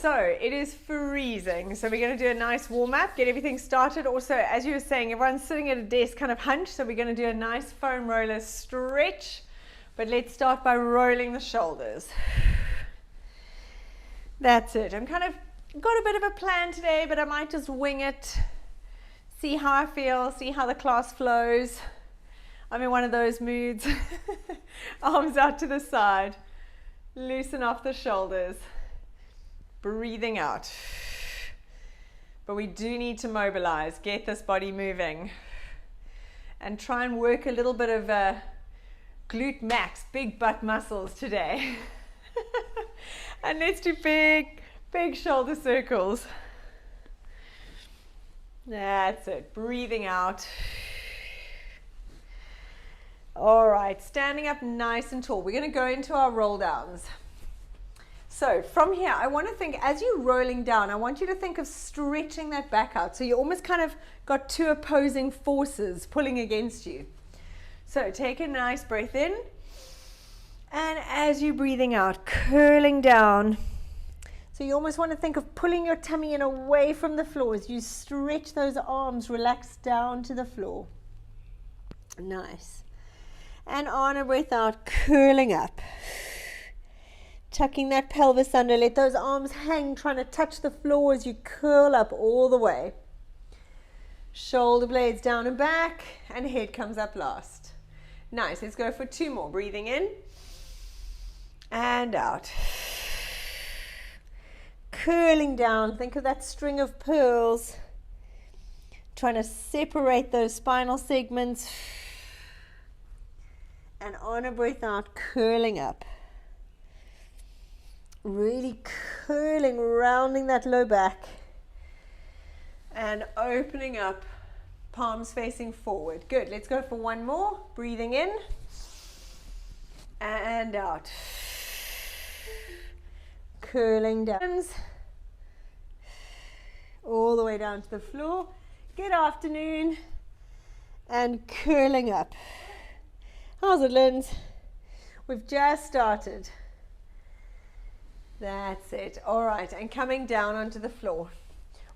so it is freezing. So we're going to do a nice warm up, get everything started. Also, as you were saying, everyone's sitting at a desk kind of hunched. So we're going to do a nice foam roller stretch. But let's start by rolling the shoulders. That's it. I'm kind of got a bit of a plan today, but I might just wing it. See how I feel, see how the class flows. I'm in one of those moods. Arms out to the side. Loosen off the shoulders. Breathing out. But we do need to mobilize, get this body moving. And try and work a little bit of glute max, big butt muscles today. And let's do big shoulder circles. That's it. Breathing out. All right, standing up nice and tall. We're going to go into our roll downs. So from here, I want to think, as you're rolling down, I want you to think of stretching that back out. So you almost kind of got two opposing forces pulling against you. So take a nice breath in. And as you're breathing out, curling down. So you almost want to think of pulling your tummy in away from the floor as you stretch those arms, relax down to the floor. Nice. And on a breath out, curling up. Tucking that pelvis under. Let those arms hang, trying to touch the floor as you curl up all the way. Shoulder blades down and back, and head comes up last. Nice. Let's go for two more. Breathing in and out. Curling down. Think of that string of pearls. Trying to separate those spinal segments. And on a breath out, curling up. Really curling, rounding that low back. And opening up, palms facing forward. Good. Let's go for one more. Breathing in and out. Curling down. All the way down to the floor. Good afternoon. And curling up. How's it, Linz? We've just started. That's it. All right, and coming down onto the floor.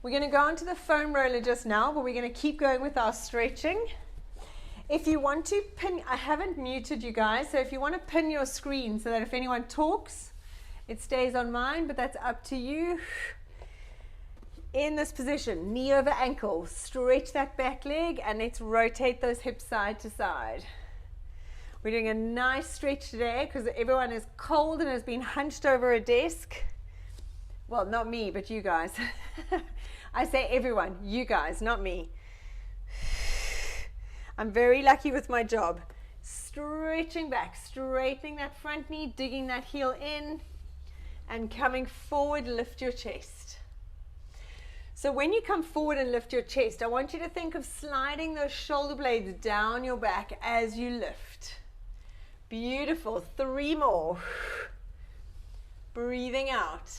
We're going to go onto the foam roller just now, but we're going to keep going with our stretching. If you want to pin, I haven't muted you guys, so if you want to pin your screen so that if anyone talks, it stays on mine, but that's up to you. In this position, knee over ankle, stretch that back leg, and let's rotate those hips side to side. We're doing a nice stretch today because everyone is cold and has been hunched over a desk. Well, not me, but you guys. I say everyone, you guys, not me. I'm very lucky with my job. Stretching back, straightening that front knee, digging that heel in, and coming forward, lift your chest. So when you come forward and lift your chest, I want you to think of sliding those shoulder blades down your back as you lift. Beautiful. 3 more. Breathing out.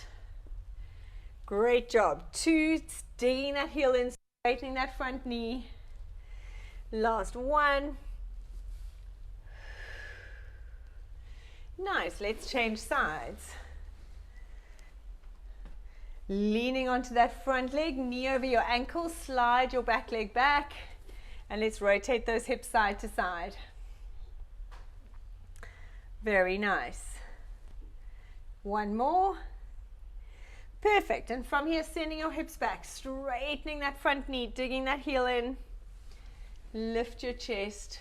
Great job. 2, digging that heel in, straightening that front knee. Last 1. Nice. Let's change sides. Leaning onto that front leg, knee over your ankle, slide your back leg back, and let's rotate those hips side to side. Very nice. 1 more. Perfect. And from here, sending your hips back, straightening that front knee, digging that heel in. Lift your chest.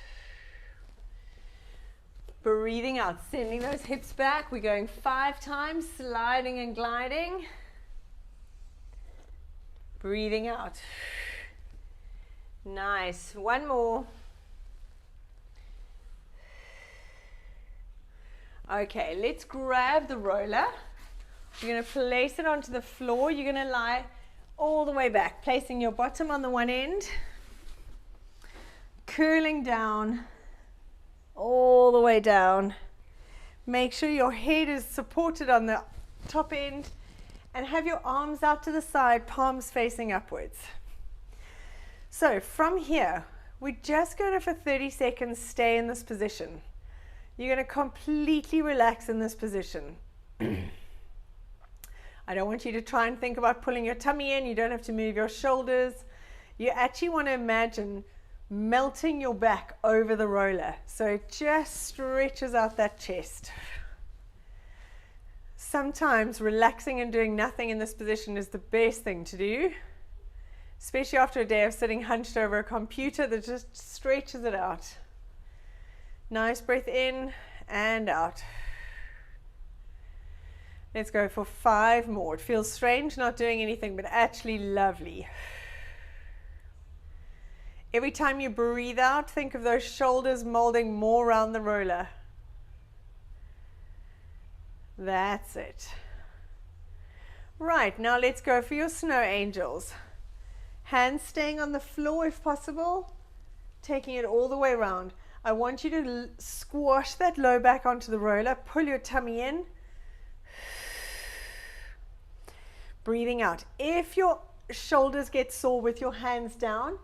Breathing out, sending those hips back. We're going 5 times, sliding and gliding. Breathing out. Nice. 1 more. Okay, let's grab the roller. You're going to place it onto the floor. You're going to lie all the way back, placing your bottom on the one end, curling down, all the way down. Make sure your head is supported on the top end and have your arms out to the side, palms facing upwards. So from here, we're just going to, for 30 seconds, stay in this position. You're going to completely relax in this position. I don't want you to try and think about pulling your tummy in. You don't have to move your shoulders. You actually want to imagine melting your back over the roller. So it just stretches out that chest. Sometimes relaxing and doing nothing in this position is the best thing to do, especially after a day of sitting hunched over a computer that just stretches it out. Nice breath in and out. Let's go for 5 more. It feels strange not doing anything, but actually lovely. Every time you breathe out, think of those shoulders molding more around the roller. That's it. Right, now let's go for your snow angels. Hands staying on the floor if possible, taking it all the way around. I want you to squash that low back onto the roller, pull your tummy in, breathing out. If your shoulders get sore with your hands down,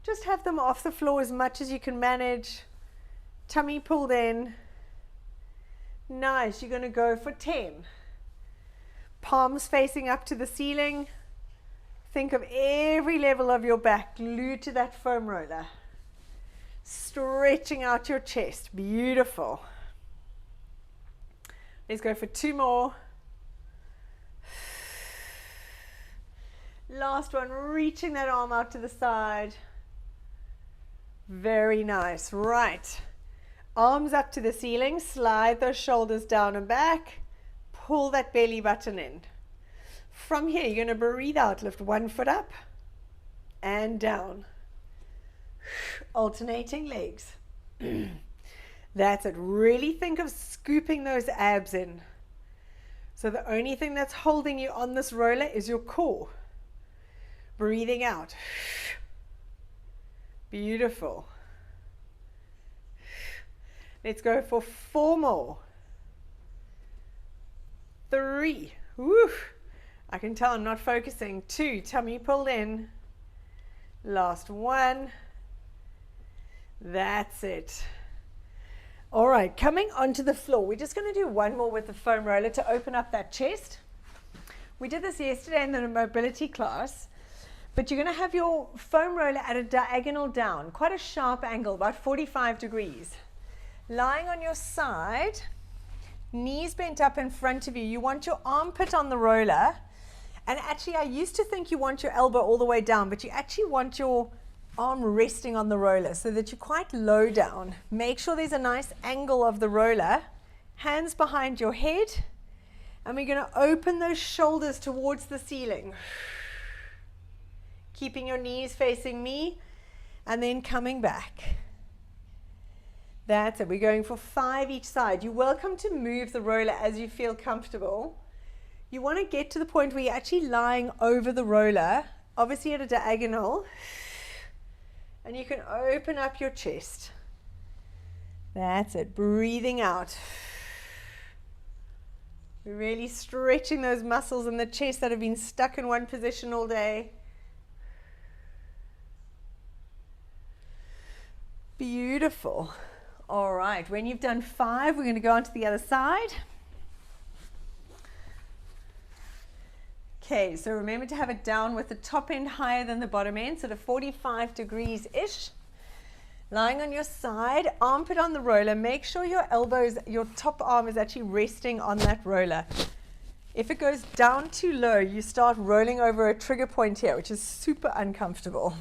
just have them off the floor as much as you can manage. Tummy pulled in. Nice, you're going to go for 10. Palms facing up to the ceiling. Think of every level of your back glued to that foam roller. Stretching out your chest. Beautiful. Let's go for 2 more. Last one, reaching that arm out to the side. Very nice. Right. Arms up to the ceiling. Slide those shoulders down and back. Pull that belly button in. From here, you're going to breathe out. Lift one foot up and down. Alternating legs. That's it. Really think of scooping those abs in. So the only thing that's holding you on this roller is your core. Breathing out. Beautiful. Let's go for 4 more. 3. Woo. I can tell I'm not focusing. 2. Tummy pulled in. Last one. That's it. All right, coming onto the floor. We're just going to do one more with the foam roller to open up that chest. We did this yesterday in the mobility class. But you're going to have your foam roller at a diagonal down, quite a sharp angle, about 45 degrees. Lying on your side, knees bent up in front of you. You want your armpit on the roller. And actually, I used to think you want your elbow all the way down, but you actually want your arm resting on the roller so that you're quite low down. Make sure there's a nice angle of the roller. Hands behind your head. And we're going to open those shoulders towards the ceiling. Keeping your knees facing me, and then coming back. That's it. We're going for 5 each side. You're welcome to move the roller as you feel comfortable. You want to get to the point where you're actually lying over the roller, obviously at a diagonal, and you can open up your chest. That's it. Breathing out. We're really stretching those muscles in the chest that have been stuck in one position all day. Beautiful. All right, when you've done 5, we're going to go on to the other side. Okay, so remember to have it down with the top end higher than the bottom end, sort of 45 degrees-ish. Lying on your side, armpit on the roller. Make sure your elbows, your top arm is actually resting on that roller. If it goes down too low, you start rolling over a trigger point here, which is super uncomfortable.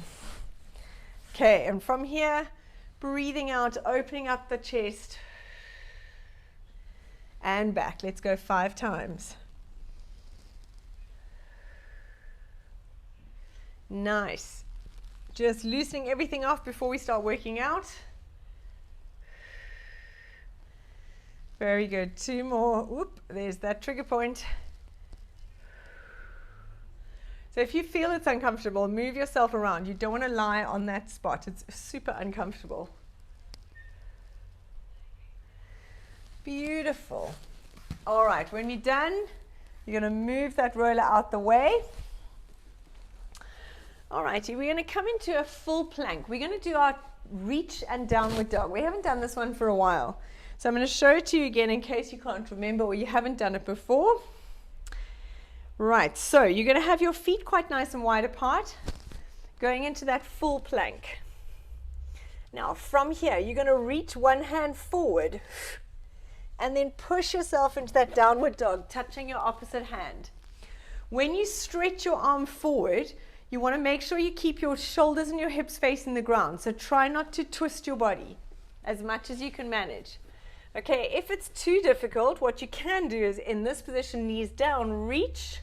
Okay, and from here, breathing out, opening up the chest and back. Let's go 5 times. Nice. Just loosening everything off before we start working out. Very good. 2 more. Whoop, there's that trigger point. So if you feel it's uncomfortable, move yourself around. You don't want to lie on that spot. It's super uncomfortable. Beautiful. All right, when you're done, you're going to move that roller out the way. All righty, we're going to come into a full plank. We're going to do our reach and downward dog. We haven't done this one for a while. So I'm going to show it to you again in case you can't remember or you haven't done it before. Right, so you're going to have your feet quite nice and wide apart, going into that full plank. Now from here, you're going to reach one hand forward and then push yourself into that downward dog, touching your opposite hand. When you stretch your arm forward, you want to make sure you keep your shoulders and your hips facing the ground. So try not to twist your body as much as you can manage. Okay, if it's too difficult, what you can do is in this position, knees down, reach,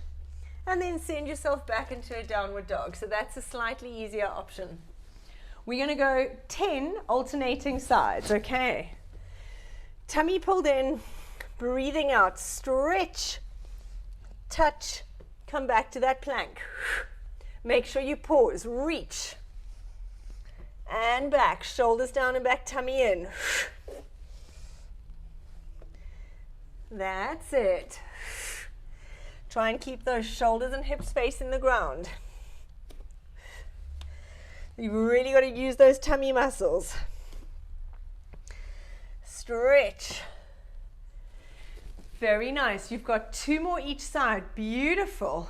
and then send yourself back into a downward dog. So that's a slightly easier option. We're going to go 10 alternating sides, okay? Tummy pulled in, breathing out, stretch, touch, come back to that plank. Make sure you pause, reach, and back, shoulders down and back, tummy in. That's it. Try and keep those shoulders and hips facing the ground. You've really got to use those tummy muscles. Stretch. Very nice. You've got 2 more each side. Beautiful.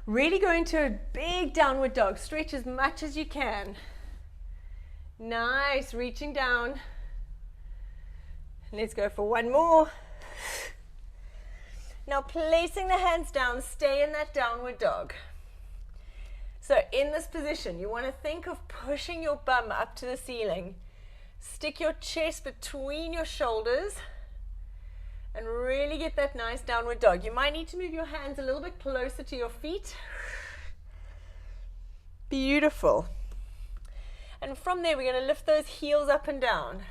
Really go into a big downward dog. Stretch as much as you can. Nice. Reaching down. Let's go for one more. Now placing the hands down, stay in that downward dog. So in this position, you want to think of pushing your bum up to the ceiling. Stick your chest between your shoulders and really get that nice downward dog. You might need to move your hands a little bit closer to your feet. Beautiful. And from there, we're going to lift those heels up and down.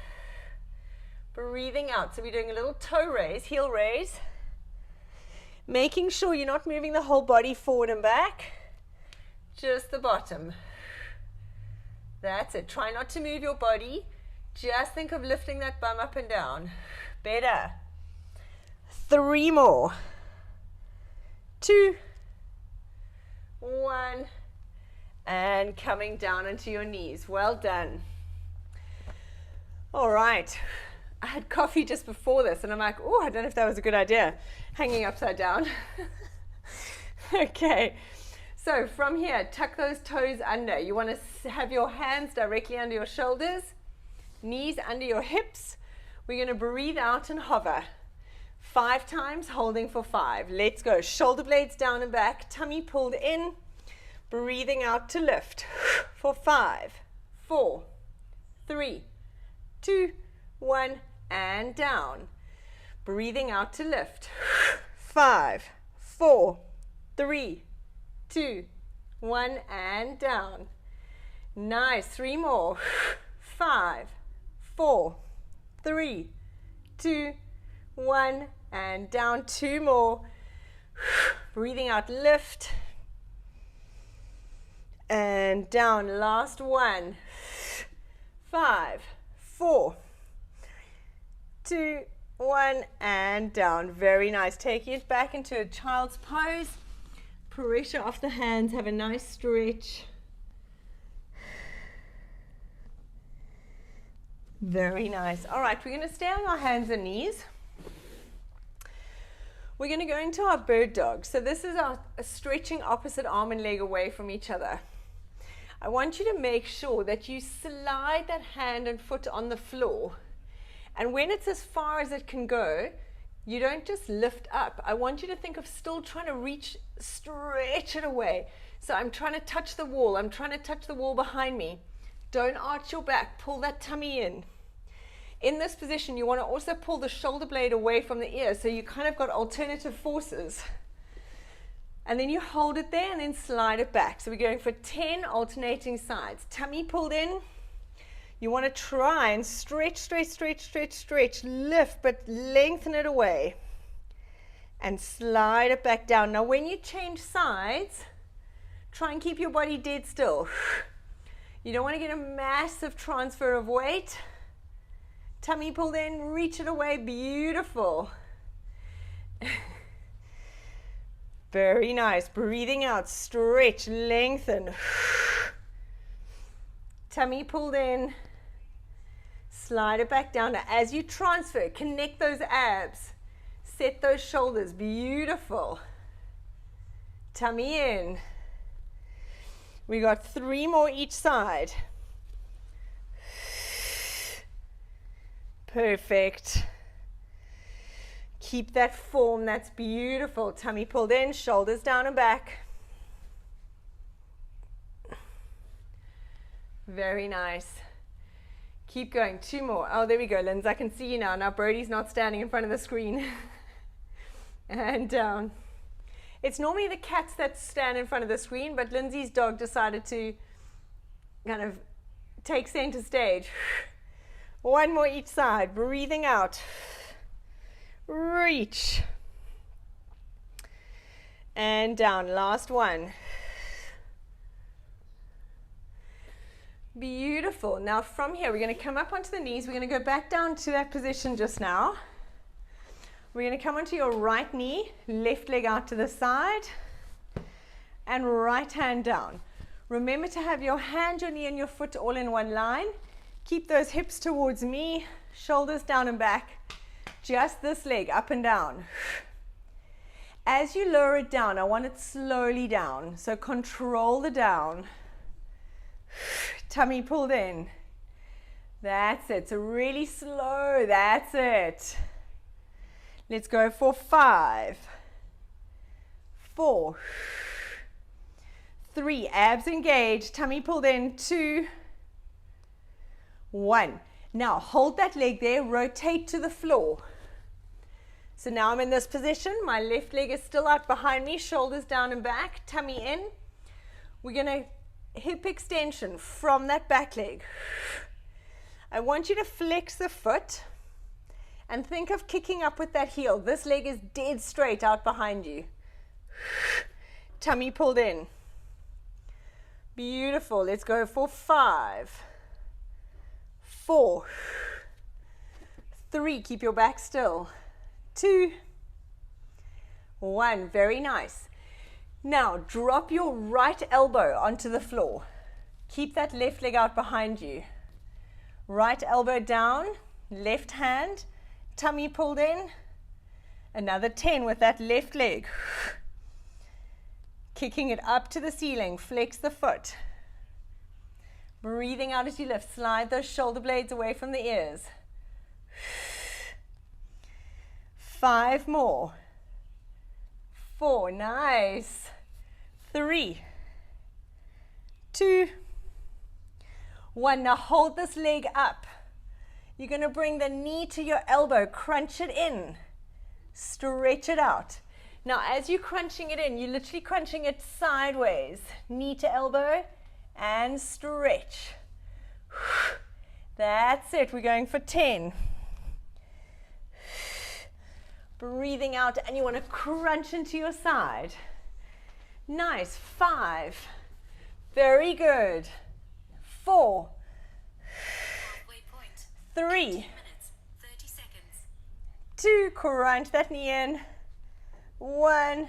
Breathing out. So we're doing a little toe raise, heel raise. Making sure you're not moving the whole body forward and back. Just the bottom. That's it. Try not to move your body. Just think of lifting that bum up and down. Better. 3 more. 2, 1. And coming down onto your knees. Well done. All right. I had coffee just before this and I'm like, oh, I don't know if that was a good idea. Hanging upside down. Okay. So from here, tuck those toes under. You want to have your hands directly under your shoulders, knees under your hips. We're going to breathe out and hover. 5 times, holding for 5. Let's go. Shoulder blades down and back, tummy pulled in, breathing out to lift. For 5, 4, 3, 2, 1, and down. Breathing out to lift. 5, 4, 3, 2, 1, and down. Nice. 3 more. 5, 4, 3, 2, 1, and down. 2 more. Breathing out, lift. And down. Last one. 5, 4, 2, 1, and down. Very nice. Taking it back into a child's pose. Pressure off the hands. Have a nice stretch. Very nice. All right, we're going to stay on our hands and knees. We're going to go into our bird dog. So this is our stretching opposite arm and leg away from each other. I want you to make sure that you slide that hand and foot on the floor. And when it's as far as it can go, you don't just lift up. I want you to think of still trying to reach, stretch it away. So I'm trying to touch the wall. I'm trying to touch the wall behind me. Don't arch your back. Pull that tummy in. In this position, you want to also pull the shoulder blade away from the ear. So you kind of got alternative forces. And then you hold it there and then slide it back. So we're going for 10 alternating sides. Tummy pulled in. You want to try and stretch, stretch, stretch, stretch, stretch. Lift, but lengthen it away. And slide it back down. Now when you change sides, try and keep your body dead still. You don't want to get a massive transfer of weight. Tummy pulled in, reach it away. Beautiful. Very nice. Breathing out, stretch, lengthen. Tummy pulled in. Slide it back down. Now, as you transfer, connect those abs. Set those shoulders. Beautiful. tummy in. We got 3 more each side. Perfect. Keep that form, that's beautiful. Tummy pulled in, shoulders down and back. Very nice. Keep going, 2 more. Oh, there we go, Linz, I can see you now. Now Brody's not standing in front of the screen. And down. It's normally the cats that stand in front of the screen, but Lindsay's dog decided to kind of take center stage. 1 more each side, breathing out. Reach. And down, last one. Beautiful. Now from here, we're going to come up onto the knees. We're going to go back down to that position just now. We're going to come onto your right knee, left leg out to the side, and right hand down. Remember to have your hand, your knee, and your foot all in one line. Keep those hips towards me, shoulders down and back. Just this leg up and down. As you lower it down, I want it slowly down. So control the down. Tummy pulled in. That's it. So really slow. That's it. Let's go for 5, 4, 3. Abs engaged. Tummy pulled in. 2, 1. Now hold that leg there. Rotate to the floor. So now I'm in this position. My left leg is still out behind me. Shoulders down and back. Tummy in. We're going to hip extension from that back leg. I want you to flex the foot and think of kicking up with that heel. This leg is dead straight out behind you. Tummy pulled in. Beautiful. Let's go for 5, 4, 3. Keep your back still. 2, 1. Very nice. Now drop your right elbow onto the floor. Keep that left leg out behind you. Right elbow down, left hand, tummy pulled in. Another 10 with that left leg. Kicking it up to the ceiling, flex the foot. Breathing out as you lift, slide those shoulder blades away from the ears. 5 more. 4, nice. 3, 2, 1. Now hold this leg up. You're going to bring the knee to your elbow, crunch it in, stretch it out. Now as you're crunching it in, you're literally crunching it sideways, knee to elbow, and stretch. That's it. We're going for 10. Breathing out, and you want to crunch into your side. Nice. 5. Very good. 4. 3. 2. Crunch that knee in. 1.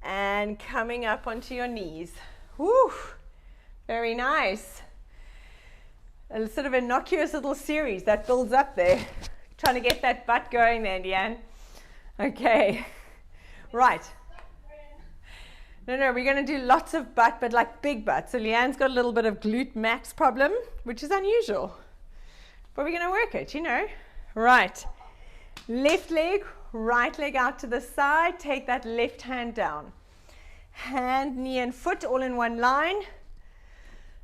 And coming up onto your knees. Woo. Very nice. A sort of innocuous little series that builds up there. Trying to get that butt going there, Leanne. Okay. Right. No, we're going to do lots of butt, but like big butt. So Leanne's got a little bit of glute max problem, which is unusual. But we're going to work it, you know. Right. Left leg, right leg out to the side. Take that left hand down. Hand, knee, and foot all in one line.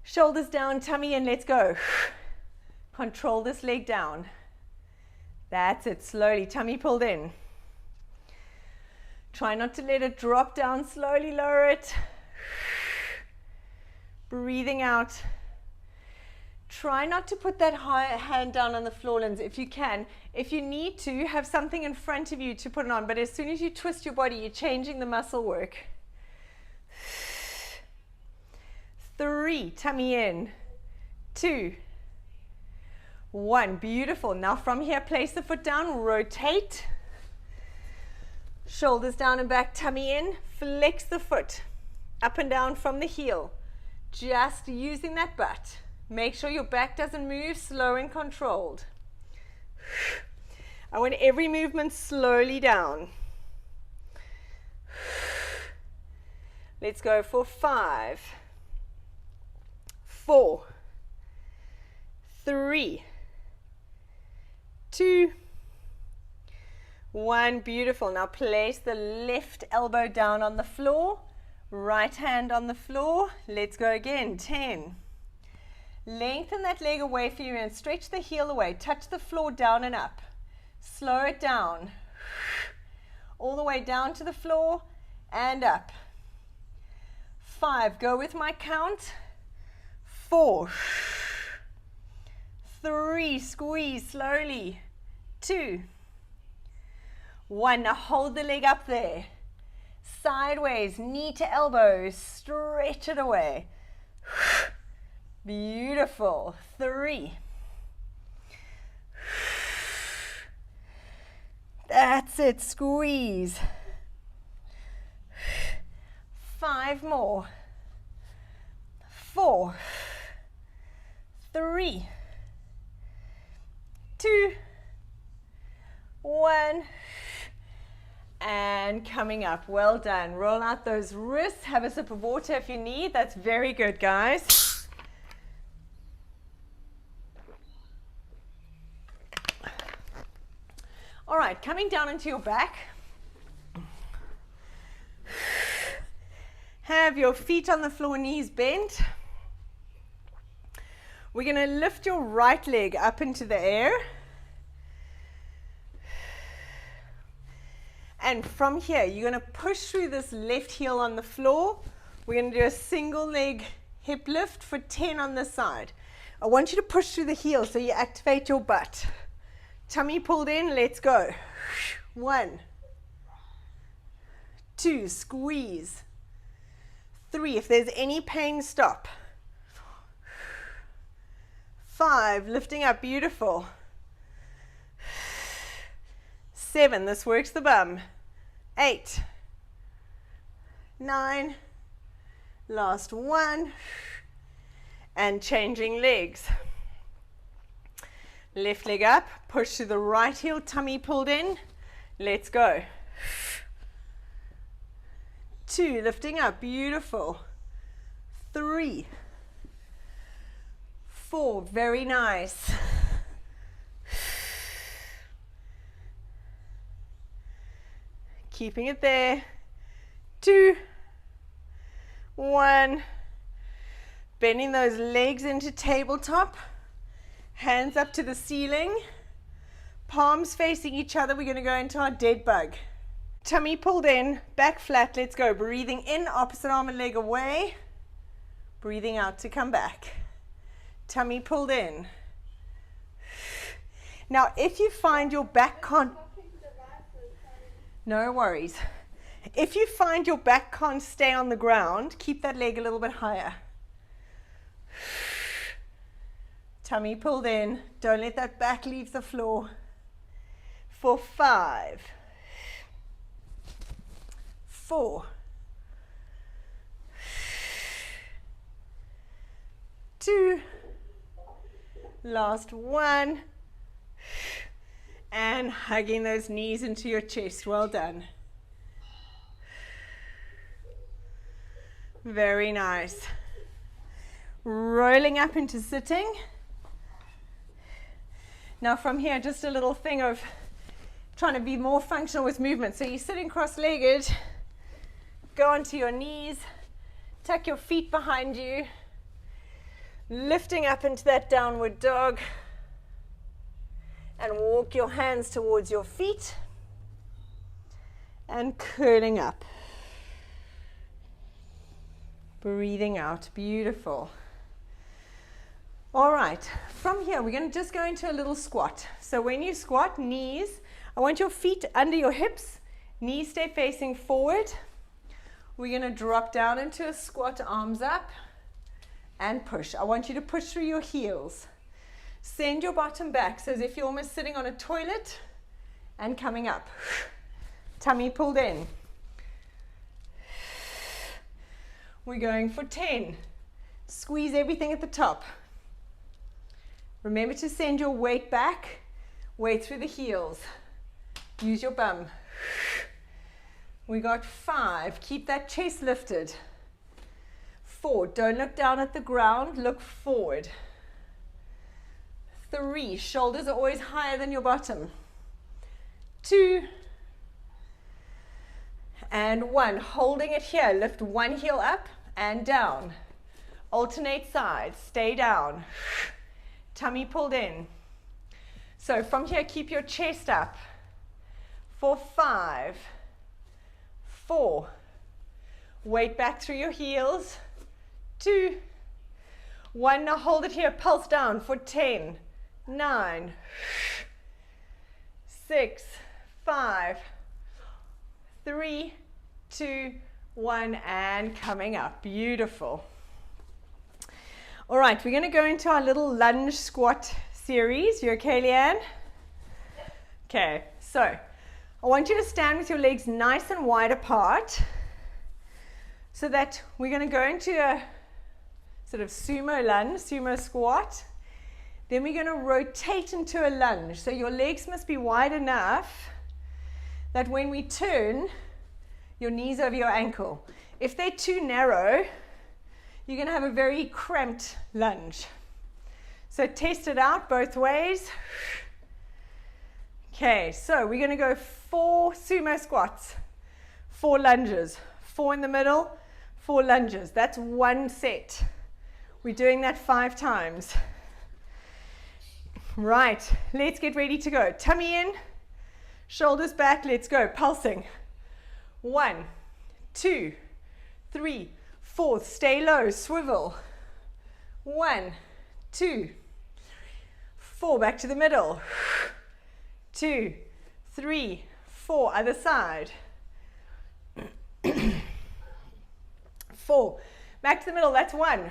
Shoulders down, tummy in. Let's go. Control this leg down. That's it. Slowly, tummy pulled in. Try not to let it drop down. Slowly lower it. Breathing out. Try not to put that hand down on the floor, Lindsay, if you can. If you need to, have something in front of you to put it on. But as soon as you twist your body, you're changing the muscle work. 3. Tummy in. 2. 1. Beautiful. Now from here, place the foot down, rotate. Shoulders down and back, tummy in. Flex the foot up and down from the heel. Just using that butt. Make sure your back doesn't move, slow and controlled. I want every movement slowly down. Let's go for 5, 4, 3, 2, 1. Beautiful. Now place the left elbow down on the floor, right hand on the floor. Let's go again. 10. Lengthen that leg away from you and stretch the heel away. Touch the floor down and up. Slow it down. All the way down to the floor and up. 5. Go with my count. 4, 3. Squeeze slowly. 2, 1. Now hold the leg up there. Sideways, knee to elbow. Stretch it away. Beautiful. 3. That's it. Squeeze. 5 more. 4, 3, 2, 1. And coming up. Well done. Roll out those wrists. Have a sip of water if you need. That's very good, guys. All right, coming down into your back. Have your feet on the floor, knees bent. We're going to lift your right leg up into the air. And from here, you're going to push through this left heel on the floor. We're going to do a single leg hip lift for 10 on this side. I want you to push through the heel so you activate your butt. Tummy pulled in, let's go. 1, 2, squeeze. 3, if there's any pain, stop. 5, lifting up, beautiful. 7, this works the bum. 8, 9, last 1, and changing legs. Left leg up, push to the right heel, tummy pulled in. Let's go. 2, lifting up, beautiful. 3, 4, very nice. 'Keeping it there. 2, 1. Bending those legs into tabletop. Hands up to the ceiling. Palms facing each other. We're going to go into our dead bug. Tummy pulled in, back flat. Let's go. Breathing in, opposite arm and leg away. Breathing out to come back. Tummy pulled in. Now, if you find your back can't... No worries. If you find your back can't stay on the ground, keep that leg a little bit higher. Tummy pulled in. Don't let that back leave the floor. For 5, 4, 2, last 1, and hugging those knees into your chest. Well done. Very nice. Rolling up into sitting. Now from here, just a little thing of trying to be more functional with movement. So you're sitting cross-legged, go onto your knees, tuck your feet behind you, lifting up into that downward dog, and walk your hands towards your feet, and curling up. Breathing out, beautiful. All right, from here, we're going to just go into a little squat. So when you squat, knees, I want your feet under your hips, knees stay facing forward. We're going to drop down into a squat, arms up, and push. I want you to push through your heels. Send your bottom back, so as if you're almost sitting on a toilet, and coming up. Tummy pulled in. We're going for 10. Squeeze everything at the top. Remember to send your weight back, weight through the heels. Use your bum. We got 5. Keep that chest lifted. 4, don't look down at the ground, look forward. 3, shoulders are always higher than your bottom. 2, and 1, holding it here, lift one heel up and down. Alternate sides, stay down. Tummy pulled in. So from here, keep your chest up. For 5, 4, weight back through your heels. 2, 1, now hold it here, pulse down for 10, 9, 6, 5, 3, 2, 1, and coming up. Beautiful. All right, we're going to go into our little lunge squat series. You okay, Leanne? Okay, so I want you to stand with your legs nice and wide apart so that we're going to go into a sort of sumo lunge, sumo squat. Then we're going to rotate into a lunge. So your legs must be wide enough that when we turn, your knees over your ankle. If they're too narrow, you're going to have a very cramped lunge. So test it out both ways. Okay, so we're going to go 4 sumo squats, 4 lunges, 4 in the middle, 4 lunges. That's 1 set. We're doing that 5 times. Right, let's get ready to go. Tummy in, shoulders back, let's go. Pulsing. 1, 2, 3, 4. Stay low, swivel. 1, 2, 4. Back to the middle. 2, 3, 4. Other side. 4. Back to the middle. That's 1,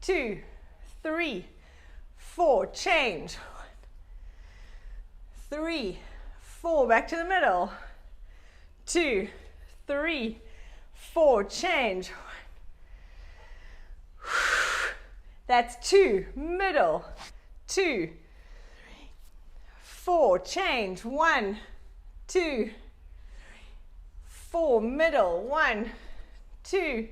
2, 3, 4. Change. 3, 4. Back to the middle. 2, 3, 4. Change. That's 2. Middle. 2, 3, 4. Change. 1, 2, 3, 4. Middle. 1, 2,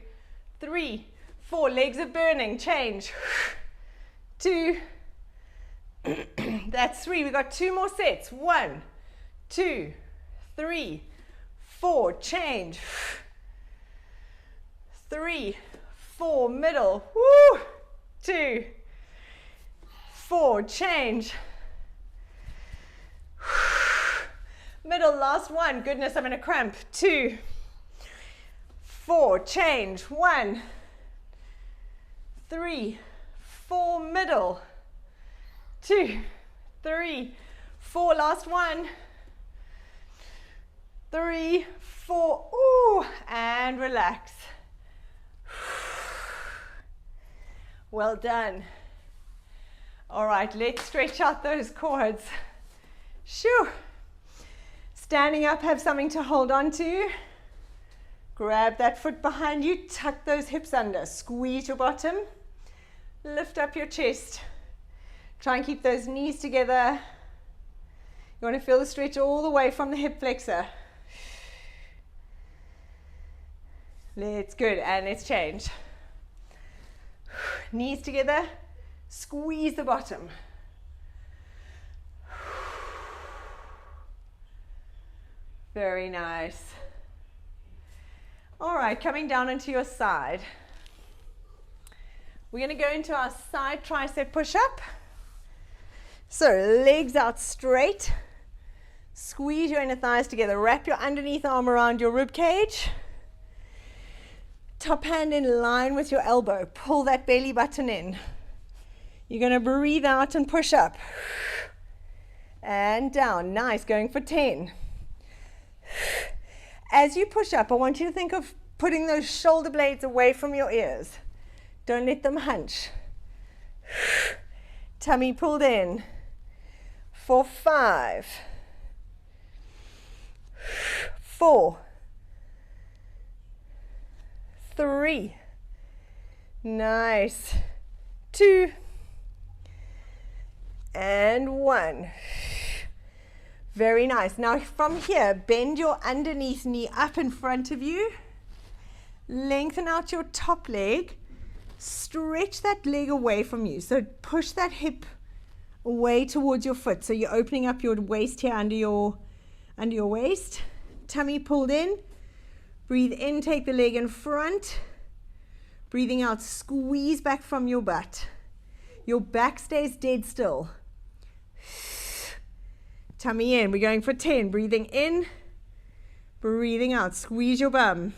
3, 4. Legs are burning. Change. 2. That's 3. We got 2 more sets. 1, 2, 3, 4. Change. 3, 4. Middle. Woo. 2, 4. Change. Middle. Last one. Goodness, I'm in a cramp. 2, 4. Change. 1, 3, 4. Middle. 2, 3, 4. Last one. 3, 4. Ooh, and relax. Well done. All right, let's stretch out those quads. Shoo. Standing up, have something to hold on to. Grab that foot behind you, tuck those hips under, squeeze your bottom, lift up your chest. Try and keep those knees together. You want to feel the stretch all the way from the hip flexor. Let's good, and let's change. Knees together, squeeze the bottom. Very nice. All right, coming down onto your side. We're going to go into our side tricep push-up. So legs out straight. Squeeze your inner thighs together. Wrap your underneath arm around your rib cage. Top hand in line with your elbow. Pull that belly button in. You're going to breathe out and push up. And down. Nice. Going for 10. As you push up, I want you to think of putting those shoulder blades away from your ears. Don't let them hunch. Tummy pulled in. For 5, 4, 3. Nice. 2 and 1. Very nice. Now from here, bend your underneath knee up in front of you Lengthen out your top leg. Stretch that leg away from you. So push that hip away towards your foot. So you're opening up your waist here under your waist. Tummy pulled in. Breathe in, take the leg in front. Breathing out, squeeze back from your butt. Your back stays dead still. Tummy in. We're going for 10. Breathing in. Breathing out. Squeeze your bum.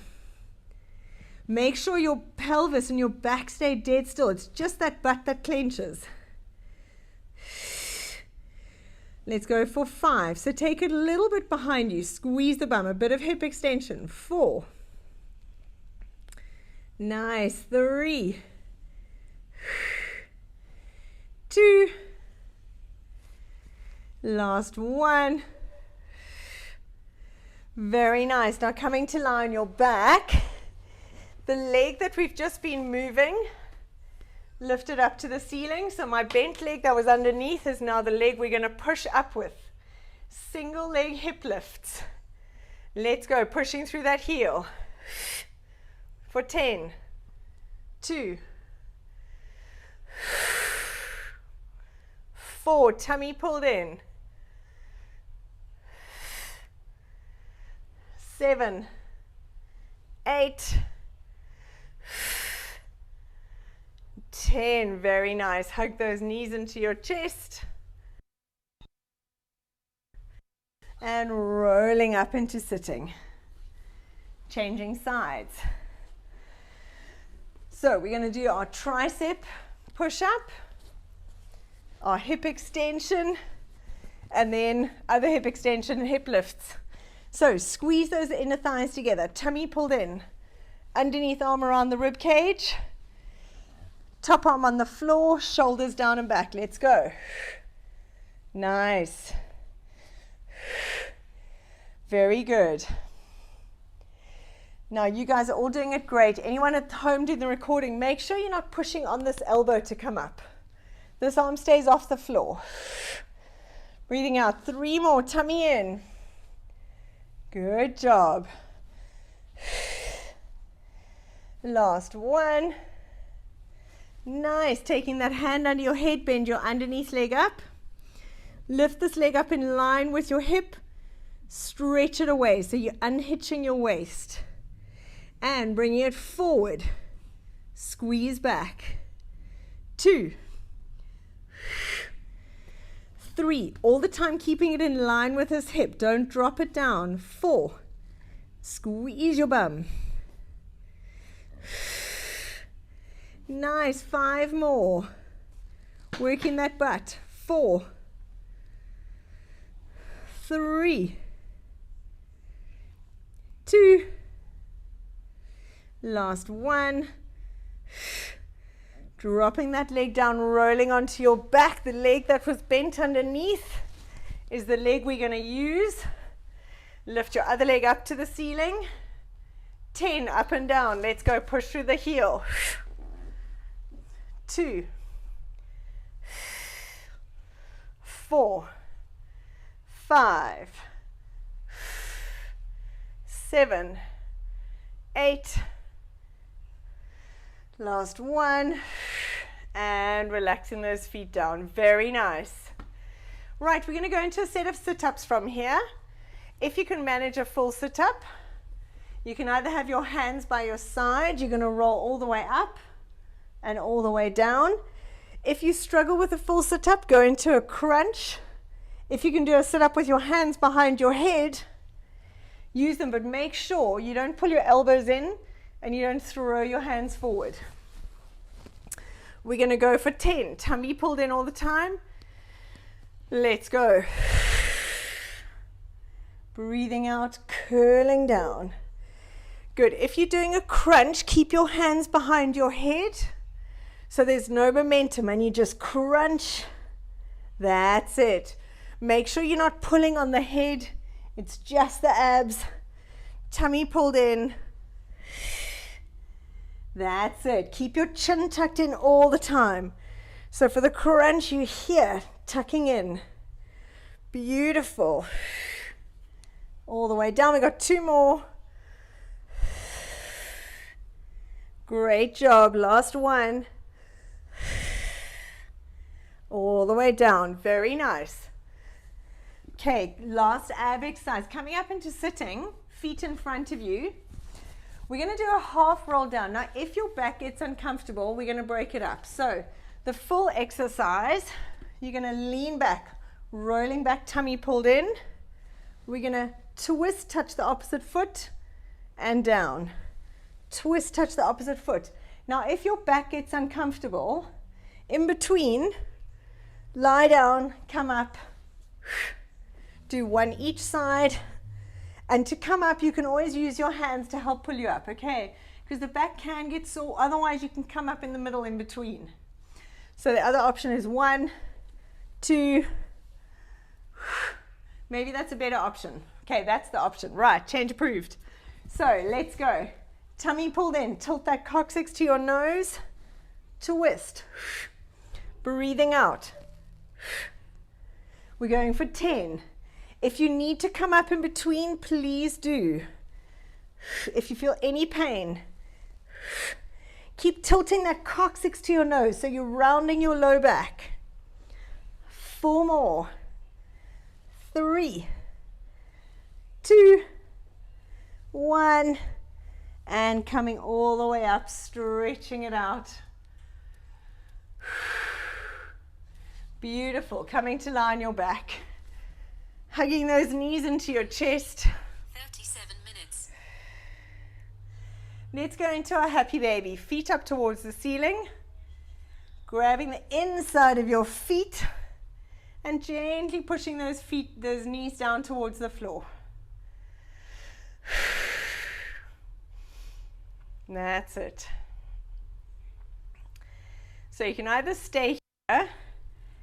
Make sure your pelvis and your back stay dead still. It's just that butt that clenches. Let's go for 5. So take it a little bit behind you. Squeeze the bum. A bit of hip extension. 4. Nice. 3. 2. Last 1. Very nice. Now coming to lie on your back. The leg that we've just been moving, lift it up to the ceiling. So my bent leg that was underneath is now the leg we're going to push up with. Single leg hip lifts. Let's go. Pushing through that heel. For 10. 2. 4. Tummy pulled in. 7. 8. 10. Very nice. Hug those knees into your chest. And rolling up into sitting. Changing sides. So we're going to do our tricep push-up, our hip extension, and then other hip extension and hip lifts. So squeeze those inner thighs together. Tummy pulled in. Underneath arm around the rib cage. Top arm on the floor, shoulders down and back. Let's go. Nice. Very good. Now you guys are all doing it great. Anyone at home doing the recording, make sure you're not pushing on this elbow to come up. This arm stays off the floor. Breathing out. 3 more. Tummy in. Good job. Last 1. Nice. Taking that hand under your head, bend your underneath leg up. Lift this leg up in line with your hip. Stretch it away so you're unhitching your waist. And bringing it forward. Squeeze back. 2. 3. All the time keeping it in line with his hip. Don't drop it down. 4. Squeeze your bum. Nice. 5 more. Working that butt. 4. 3. 2. Last 1. Dropping that leg down, rolling onto your back. The leg that was bent underneath is the leg we're going to use. Lift your other leg up to the ceiling. 10, up and down. Let's go. Push through the heel. 2. 4. 5. 7. 8. Last 1. And relaxing those feet down. Very nice. Right, we're going to go into a set of sit-ups from here. If you can manage a full sit-up, you can either have your hands by your side. You're going to roll all the way up and all the way down. If you struggle with a full sit-up, go into a crunch. If you can do a sit-up with your hands behind your head, use them, but make sure you don't pull your elbows in and you don't throw your hands forward. We're going to go for 10. Tummy pulled in all the time. Let's go. Breathing out, curling down. Good. If you're doing a crunch, keep your hands behind your head so there's no momentum and you just crunch. That's it. Make sure you're not pulling on the head. It's just the abs. Tummy pulled in. That's it. Keep your chin tucked in all the time. So for the crunch, you're here, tucking in. Beautiful. All the way down. We got 2 more. Great job. Last one. All the way down. Very nice. Okay, last ab exercise. Coming up into sitting, feet in front of you. We're going to do a half roll down. Now, if your back gets uncomfortable, we're going to break it up. So, the full exercise, you're going to lean back, rolling back, tummy pulled in. We're going to twist, touch the opposite foot, and down. Twist, touch the opposite foot. Now, if your back gets uncomfortable, in between, lie down, come up, do one each side. And to come up, you can always use your hands to help pull you up, okay? Because the back can get sore, otherwise you can come up in the middle in between. So the other option is 1, 2, maybe that's a better option. Okay, that's the option. Right, change approved. So let's go. Tummy pulled in, tilt that coccyx to your nose, twist. Breathing out. We're going for 10. If you need to come up in between, please do. If you feel any pain, keep tilting that coccyx to your nose so you're rounding your low back. 4 more. 3, 2, 1. And coming all the way up, stretching it out. Beautiful. Coming to lie on your back. Hugging those knees into your chest. 37 minutes. Let's go into our happy baby. Feet up towards the ceiling. Grabbing the inside of your feet and gently pushing those knees down towards the floor. That's it. So you can either stay here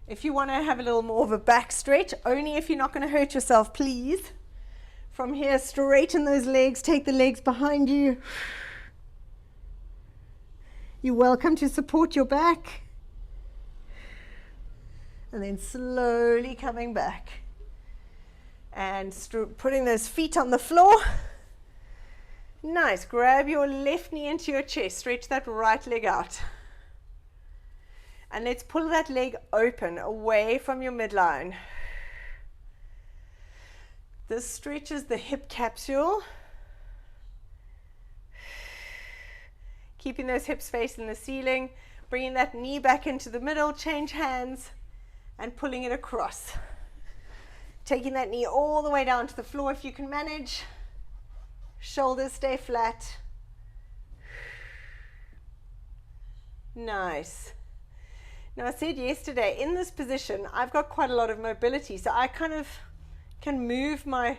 if you want to have a little more of a back stretch, only if you're not going to hurt yourself, please. From here, straighten those legs, take the legs behind you. You're welcome to support your back. And then slowly coming back. And putting those feet on the floor. Nice. Grab your left knee into your chest. Stretch that right leg out. And let's pull that leg open away from your midline. This stretches the hip capsule. Keeping those hips facing the ceiling. Bringing that knee back into the middle. Change hands and pulling it across. Taking that knee all the way down to the floor if you can manage. Shoulders stay flat. Nice. Now, I said yesterday, in this position, I've got quite a lot of mobility, so I kind of can move my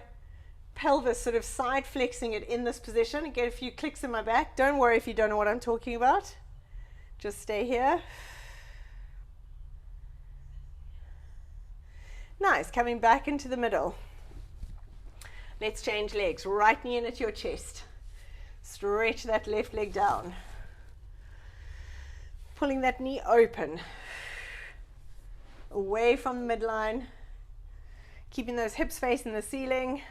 pelvis, sort of side flexing it in this position and get a few clicks in my back. Don't worry if you don't know what I'm talking about. Just stay here. Nice, coming back into the middle. Let's change legs. Right knee in at your chest. Stretch that left leg down. Pulling that knee open. Away from the midline. Keeping those hips facing the ceiling.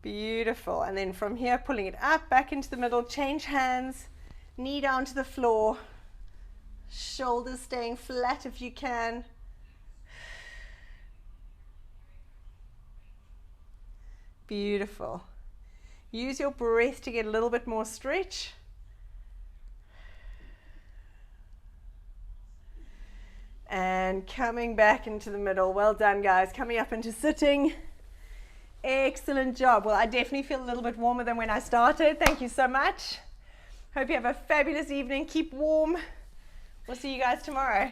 Beautiful. And then from here, pulling it up, back into the middle. Change hands. Knee down to the floor. Shoulders staying flat if you can. Beautiful. Use your breath to get a little bit more stretch. And coming back into the middle. Well done, guys. Coming up into sitting. Excellent job. Well, I definitely feel a little bit warmer than when I started. Thank you so much. Hope you have a fabulous evening. Keep warm. We'll see you guys tomorrow.